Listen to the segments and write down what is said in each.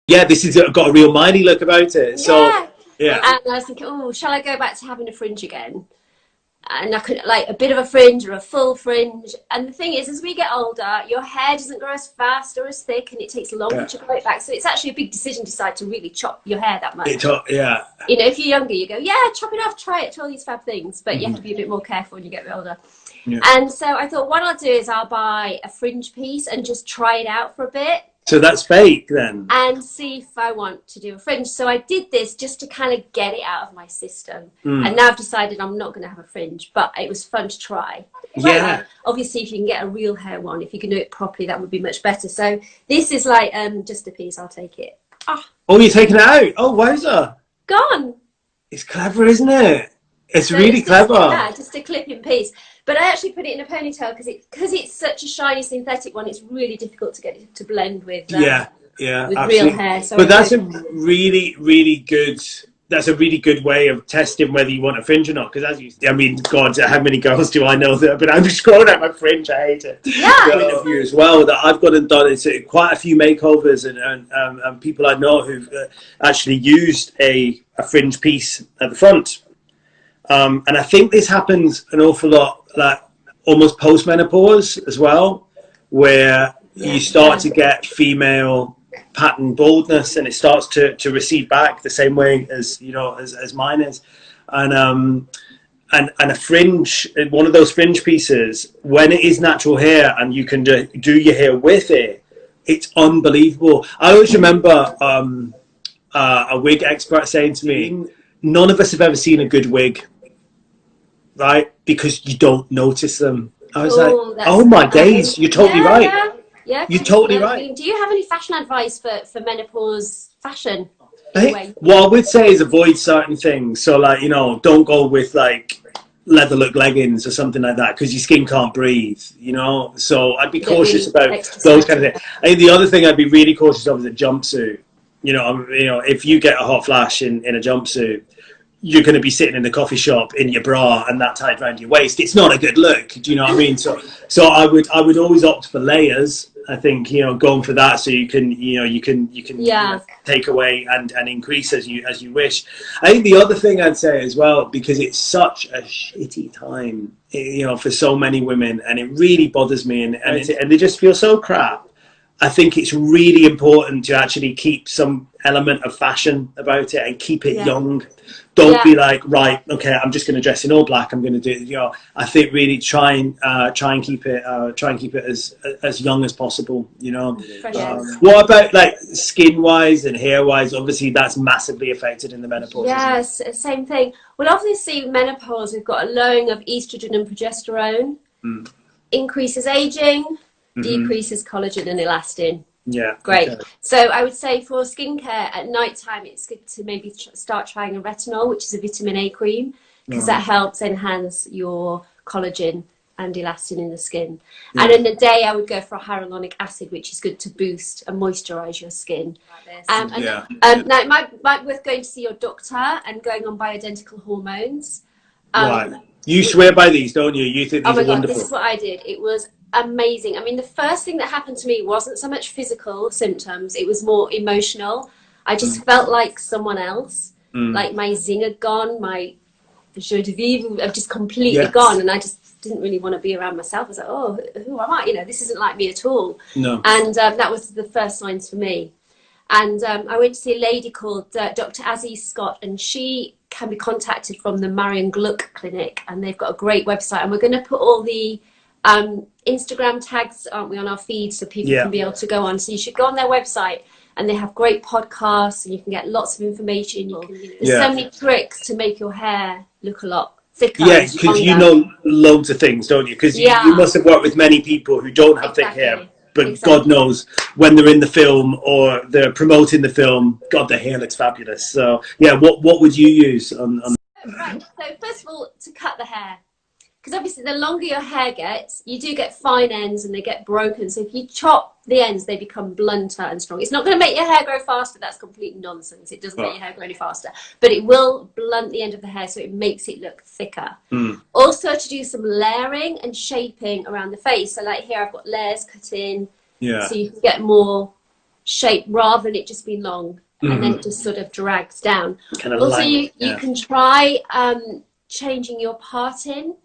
yeah, this has got a real mindy look about it. So, Yeah. yeah. And I was thinking, oh, shall I go back to having a fringe again? And I could like a bit of a fringe or a full fringe. And the thing is, as we get older, your hair doesn't grow as fast or as thick, and it takes longer to grow it back. So it's actually a big decision to decide to really chop your hair that much. Yeah. You know, if you're younger, you go, yeah, chop it off, try it, try all these fab things. But you have to be a bit more careful when you get a bit older. Yeah. And so I thought, what I'll do is I'll buy a fringe piece and just try it out for a bit. So that's fake then? And see if I want to do a fringe. So I did this just to kind of get it out of my system. And now I've decided I'm not going to have a fringe, but it was fun to try. Yeah. Obviously, if you can get a real hair one, if you can do it properly, that would be much better. So this is like just a piece. I'll take it. Oh, you're taking it out? Oh, wowza. Gone. It's clever, isn't it? It's So really it's clever. Yeah, just a clip-in piece. But I actually put it in a ponytail because it's such a shiny synthetic one. It's really difficult to get it to blend with. Yeah, with absolutely. real hair. So but that's a really, really good. That's a really good way of testing whether you want a fringe or not. Because I mean, God, how many girls do I know that? But I'm just growing out my fringe. I hate it. Yeah. Point of view as well that I've gone and done it's quite a few makeovers and people I know who've actually used a fringe piece at the front. And I think this happens an awful lot, like almost post-menopause as well, where you start to get female pattern baldness, and it starts to recede back the same way as as mine is, and a fringe, one of those fringe pieces, when it is natural hair and you can do your hair with it, it's unbelievable. I always remember a wig expert saying to me, none of us have ever seen a good wig, right? Because you don't notice them. I was like, oh my days, you're totally right. Yeah, you're totally right. Do you have any fashion advice for menopause fashion? What I would say is avoid certain things. So like, don't go with like leather look leggings or something like that because your skin can't breathe, So I'd be cautious about those kind of things. I think the other thing I'd be really cautious of is a jumpsuit. If you get a hot flash in a jumpsuit, you're going to be sitting in the coffee shop in your bra and that tied around your waist. It's not a good look. Do you know what I mean? So I would always opt for layers. I think going for that so you can take away and increase as you wish. I think the other thing I'd say as well, because it's such a shitty time, for so many women, and it really bothers me, and they just feel so crap. I think it's really important to actually keep some element of fashion about it and keep it young. Don't be like, right, okay, I'm just going to dress in all black. I'm going to do, I think really try and keep it as young as possible. What about like skin wise and hair wise? Obviously, that's massively affected in the menopause. Yes, same thing. Well, obviously, menopause, we've got a lowering of estrogen and progesterone, increases aging. Decreases collagen and elastin. Yeah. Great. Okay. So I would say for skincare at night time, it's good to maybe start trying a retinol, which is a vitamin A cream, because that helps enhance your collagen and elastin in the skin. Yeah. And in the day, I would go for a hyaluronic acid, which is good to boost and moisturize your skin. Now it might be worth going to see your doctor and going on bioidentical hormones. Right. You swear by these, don't you? You think these are wonderful. This is what I did. It was amazing. I mean, the first thing that happened to me wasn't so much physical symptoms, it was more emotional. I just felt like someone else, like my zing had gone, my joie de vivre had just completely gone, and I just didn't really want to be around myself. I was like, oh, who am I? This isn't like me at all. No. And that was the first signs for me. And I went to see a lady called Dr. Aziz Scott, and she can be contacted from the Marion Gluck Clinic, and they've got a great website, and we're going to put all the Instagram tags, aren't we, on our feed, so people can be able to go on. So you should go on their website, and they have great podcasts, and you can get lots of information. There's so many tricks to make your hair look a lot thicker. Yeah, because you know loads of things, don't you? Because you must have worked with many people who don't have thick hair, but God knows when they're in the film or they're promoting the film, God, their hair looks fabulous. So yeah, what would you use on? Right. So first of all, to cut the hair. Because obviously the longer your hair gets, you do get fine ends and they get broken. So if you chop the ends, they become blunter and strong. It's not going to make your hair grow faster. That's complete nonsense. It doesn't make your hair grow any faster. But it will blunt the end of the hair so it makes it look thicker. Also to do some layering and shaping around the face. So like here I've got layers cut in. Yeah. So you can get more shape rather than it just being long and then it just sort of drags down. Kind of also, lank, you can try changing your parting.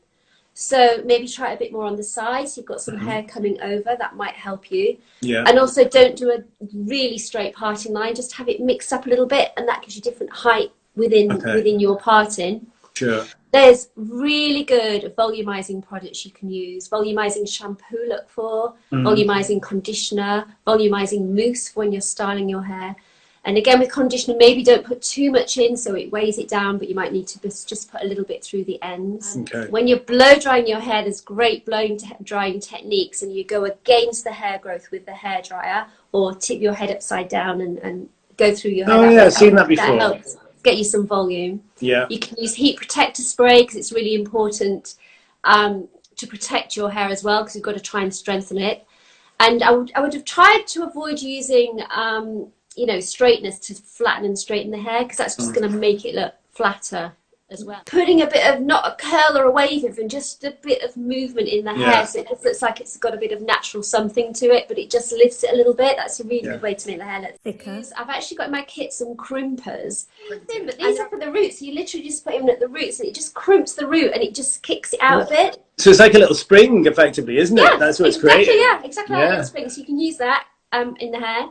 So maybe try it a bit more on the sides. You've got some hair coming over, that might help you. Yeah. And also don't do a really straight parting line, just have it mixed up a little bit, and that gives you different height within your parting. Sure. There's really good volumizing products you can use. Volumizing shampoo, look for, volumizing conditioner, volumizing mousse for when you're styling your hair. And again, with conditioner, maybe don't put too much in so it weighs it down, but you might need to just put a little bit through the ends. Okay. When you're blow drying your hair, there's great drying techniques, and you go against the hair growth with the hair dryer, or tip your head upside down and go through your hair. Oh yeah, I've seen that before. That helps get you some volume. Yeah. You can use heat protector spray because it's really important to protect your hair as well, because you've got to try and strengthen it. And I would have tried to avoid using you know, straighteners to flatten and straighten the hair, because that's just going to make it look flatter as well. Putting a bit of, not a curl or a wave even, just a bit of movement in the hair, so it just looks like it's got a bit of natural something to it, but it just lifts it a little bit. That's a really good way to make the hair look thicker. I've actually got in my kit some crimpers, but these are for the roots, so you literally just put them at the roots and it just crimps the root and it just kicks it out a bit. So it's like a little spring effectively, isn't it? Yeah, That's what it's exactly, creating. yeah, exactly like a little spring. So you can use that in the hair.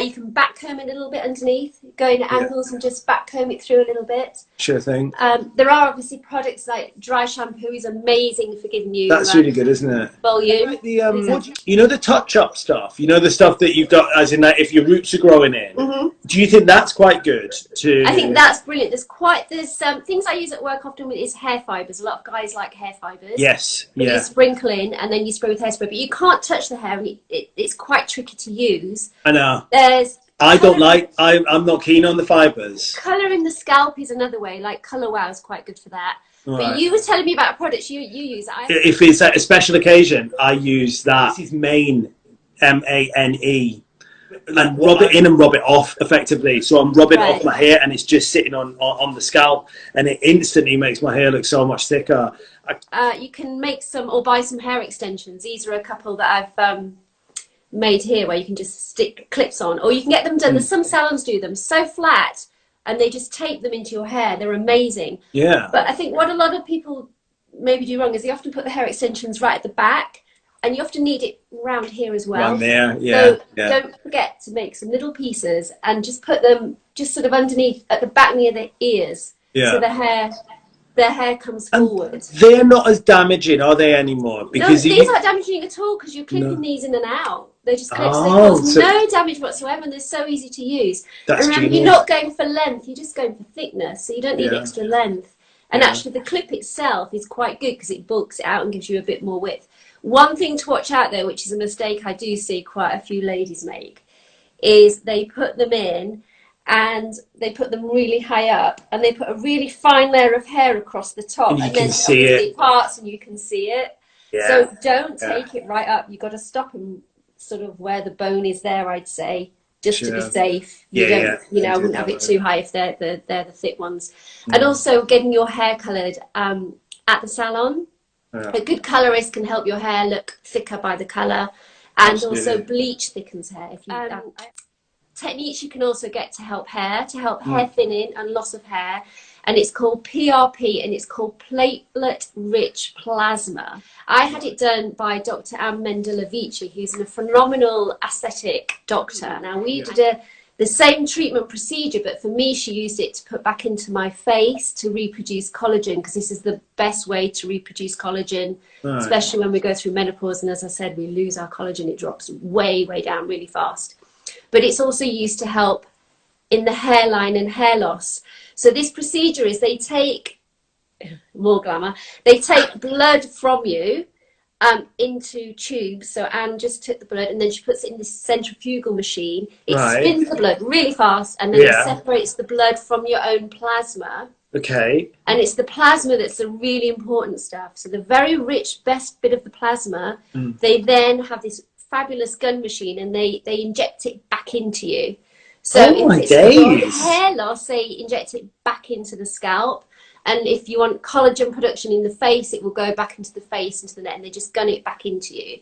You can back comb it a little bit underneath, go in at angles and just back comb it through a little bit. Sure thing. There are obviously products like dry shampoo is amazing for giving you that's really good, isn't it? Volume. You know the touch-up stuff. You know the stuff that you've got, as in that if your roots are growing in. Do you think that's quite good? I think that's brilliant. There's things I use at work often with is hair fibres. A lot of guys like hair fibres. Yes. You sprinkle in and then you spray with hairspray, but you can't touch the hair, and it's quite tricky to use. I know. I'm not keen on the fibres. Colouring the scalp is another way, like Colour Wow is quite good for that. Right. But you were telling me about products you use. If it's at a special occasion, I use that. This is Mane, M-A-N-E. And rub it in and rub it off effectively. So I'm rubbing it off my hair and it's just sitting on the scalp, and it instantly makes my hair look so much thicker. You can make some or buy some hair extensions. These are a couple that I've made here where you can just stick clips on, or you can get them done. There's some salons do them so flat and they just tape them into your hair. They're amazing. Yeah. But I think what a lot of people maybe do wrong is they often put the hair extensions right at the back, and you often need it round here as well. Round there, yeah. So don't forget to make some little pieces and just put them just sort of underneath at the back near the ears. Yeah. So the hair comes forward. They're not as damaging, are they, anymore? Because these aren't damaging at all, because you're clipping these in and out. They're just clips. They cause no damage whatsoever, and they're so easy to use. And remember, you're not going for length, you're just going for thickness, so you don't need extra length. And actually the clip itself is quite good because it bulks it out and gives you a bit more width. One thing to watch out though, which is a mistake I do see quite a few ladies make, is they put them in and they put them really high up and they put a really fine layer of hair across the top, and then can see it parts and you can see it. So don't take it right up. You've got to stop them sort of where the bone is there, I'd say, just to be safe. You know, I wouldn't have it too high if they're the thick ones. And also getting your hair coloured at the salon. A good colourist can help your hair look thicker by the colour, and also bleach thickens hair. If you techniques you can also get to help hair thinning and loss of hair, and it's called PRP, and it's called platelet rich plasma. I had it done by Dr. Anne Mendelevici, who's a phenomenal aesthetic doctor. Now we did the same treatment procedure, but for me she used it to put back into my face to reproduce collagen, because this is the best way to reproduce collagen, especially when we go through menopause, and as I said, we lose our collagen. It drops way down really fast. But it's also used to help in the hairline and hair loss. So this procedure is they take, more glamour, they take blood from you into tubes. So Anne just took the blood and then she puts it in this centrifugal machine. It spins the blood really fast, and then it separates the blood from your own plasma. Okay. And it's the plasma that's the really important stuff. So the very rich, best bit of the plasma, they then have this fabulous gun machine and they inject it back into you. So if it's hair loss, they inject it back into the scalp. And if you want collagen production in the face, it will go back into the face, into the neck, and they just gun it back into you.